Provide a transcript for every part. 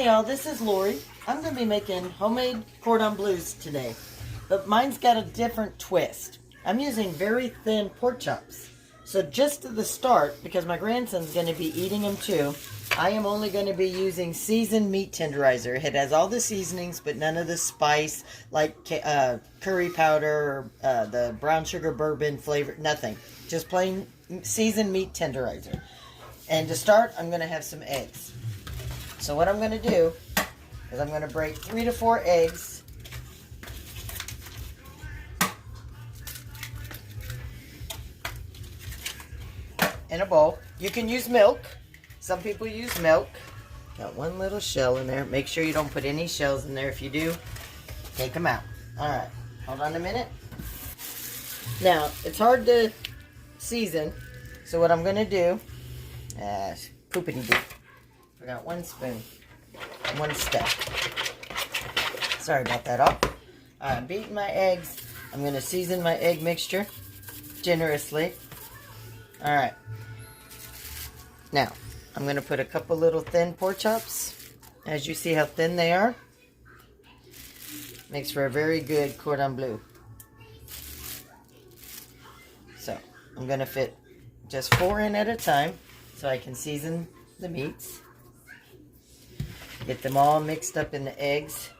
Hey y'all, this is Lori. I'm going to be making homemade cordon bleus today, but mine's got a different twist. I'm using very thin pork chops. So just at the start, because my grandson's going to be eating them too, I am only going to be using seasoned meat tenderizer. It has all the seasonings, but none of the spice like curry powder, the brown sugar bourbon flavor, nothing. Just plain seasoned meat tenderizer. And to start, I'm going to have some eggs. So what I'm going to do is I'm going to break 3 to 4 eggs. In a bowl. You can use milk. Some people use milk. Got one little shell in there. Make sure you don't put any shells in there. If you do, take them out. Alright, hold on a minute. Now, it's hard to season. So what I'm going to do, poopity-doo. Forgot 1 spoon, 1 step. Sorry about that all. I'm beating my eggs. I'm going to season my egg mixture generously. Alright. Now, I'm going to put a couple little thin pork chops. As you see how thin they are. Makes for a very good cordon bleu. So, I'm going to fit just 4 in at a time so I can season the meats. Get them all mixed up in the eggs.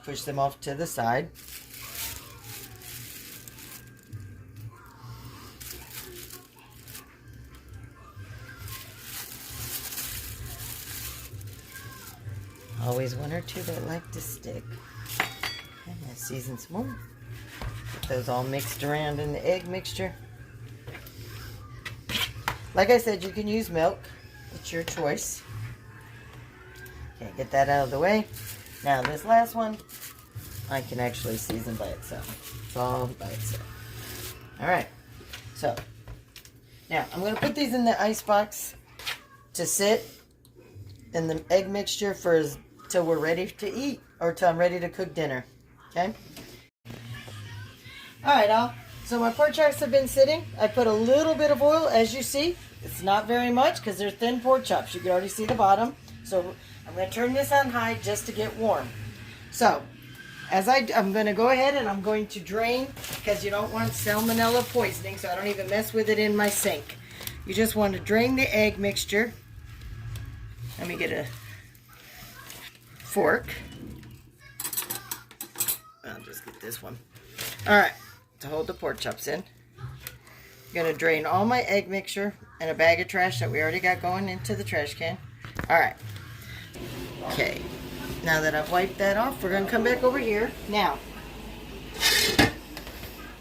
Push them off to the side. Always 1 or 2 that like to stick. And I'll season some more. Get those all mixed around in the egg mixture. Like I said, you can use milk. It's your choice. Okay, get that out of the way. Now this last one, I can actually season by itself. It's all by itself. Alright, so now I'm going to put these in the ice box to sit in the egg mixture for till we're ready to eat or till I'm ready to cook dinner. Okay? Alright, all. So my pork chops have been sitting. I put a little bit of oil, as you see. It's not very much because they're thin pork chops. You can already see the bottom. So I'm going to turn this on high just to get warm. So I'm going to go ahead and I'm going to drain because you don't want salmonella poisoning, so I don't even mess with it in my sink. You just want to drain the egg mixture. Let me get a fork. I'll just get this one. Alright, to hold the pork chops in. I'm going to drain all my egg mixture in a bag of trash that we already got going into the trash can. Alright. Okay. Now that I've wiped that off, we're going to come back over here. Now,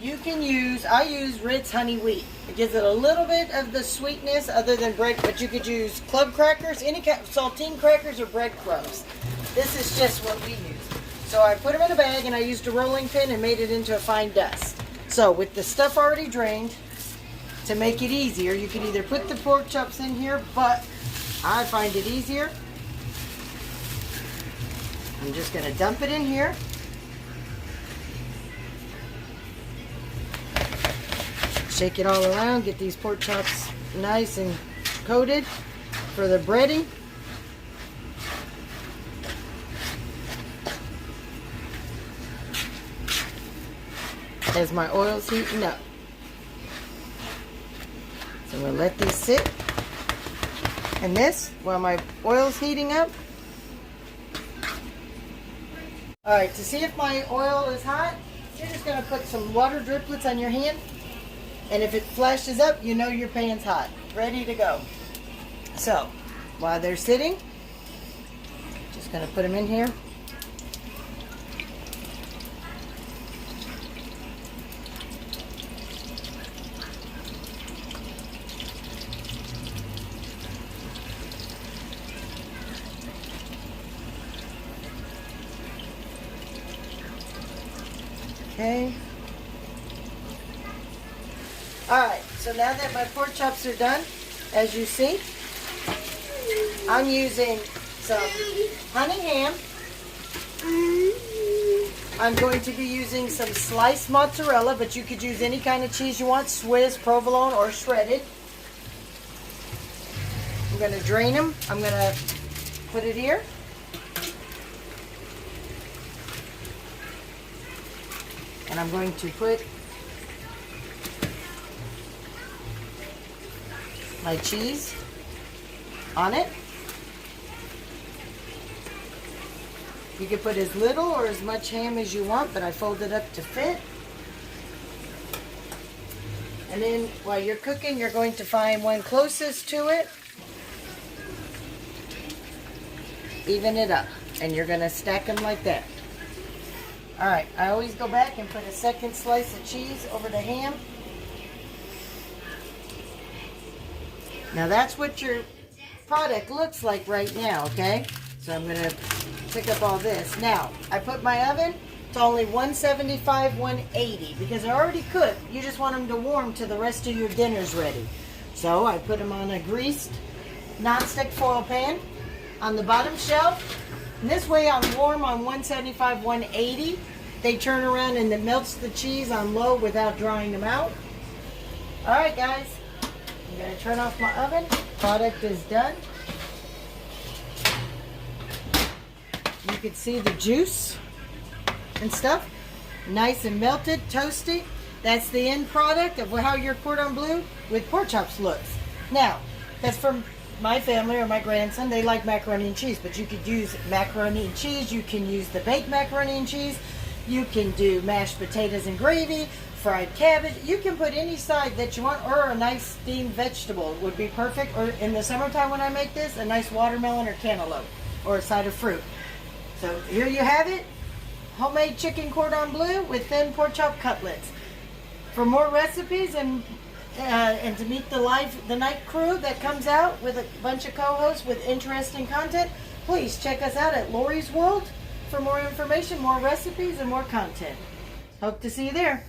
you can use, I use Ritz honey wheat. It gives it a little bit of the sweetness other than bread, but you could use club crackers, any kind of saltine crackers or breadcrumbs. This is just what we use. So I put them in a bag and I used a rolling pin and made it into a fine dust. So with the stuff already drained, to make it easier, you can either put the pork chops in here, but I find it easier. I'm just going to dump it in here. Shake it all around, get these pork chops nice and coated for the breading. As my oil's heating up. So I'm going to let these sit. And this, while my oil's heating up. Alright, to see if my oil is hot, you're just going to put some water driplets on your hand. And if it flashes up, you know your pan's hot. Ready to go. So, while they're sitting, just going to put them in here. Okay. Alright, so now that my pork chops are done, as you see, I'm using some honey ham. I'm going to be using some sliced mozzarella, but you could use any kind of cheese you want, Swiss, provolone, or shredded. I'm going to drain them. I'm going to put it here. And I'm going to put my cheese on it. You can put as little or as much ham as you want, but I fold it up to fit. And then while you're cooking, you're going to find one closest to it. Even it up. And you're going to stack them like that. Alright, I always go back and put a second slice of cheese over the ham. Now that's what your product looks like right now, okay? So I'm going to pick up all this. Now, I put my oven to only 175, 180 because they're already cooked. You just want them to warm till the rest of your dinner's ready. So I put them on a greased nonstick foil pan on the bottom shelf. And this way I'm warm on 175, 180. They turn around and it melts the cheese on low without drying them out. Alright guys, I'm going to turn off my oven. Product is done. You can see the juice and stuff. Nice and melted, toasty. That's the end product of how your cordon bleu with pork chops looks. Now, that's from my family or my grandson. They like macaroni and cheese, but you could use macaroni and cheese. You can use the baked macaroni and cheese. You can do mashed potatoes and gravy, fried cabbage. You can put any side that you want, or a nice steamed vegetable would be perfect. Or in the summertime when I make this, a nice watermelon or cantaloupe or a side of fruit. So here you have it. Homemade chicken cordon bleu with thin pork chop cutlets. For more recipes and to meet the night crew that comes out with a bunch of co-hosts with interesting content, please check us out at Lauries World for more information, more recipes, and more content. Hope to see you there.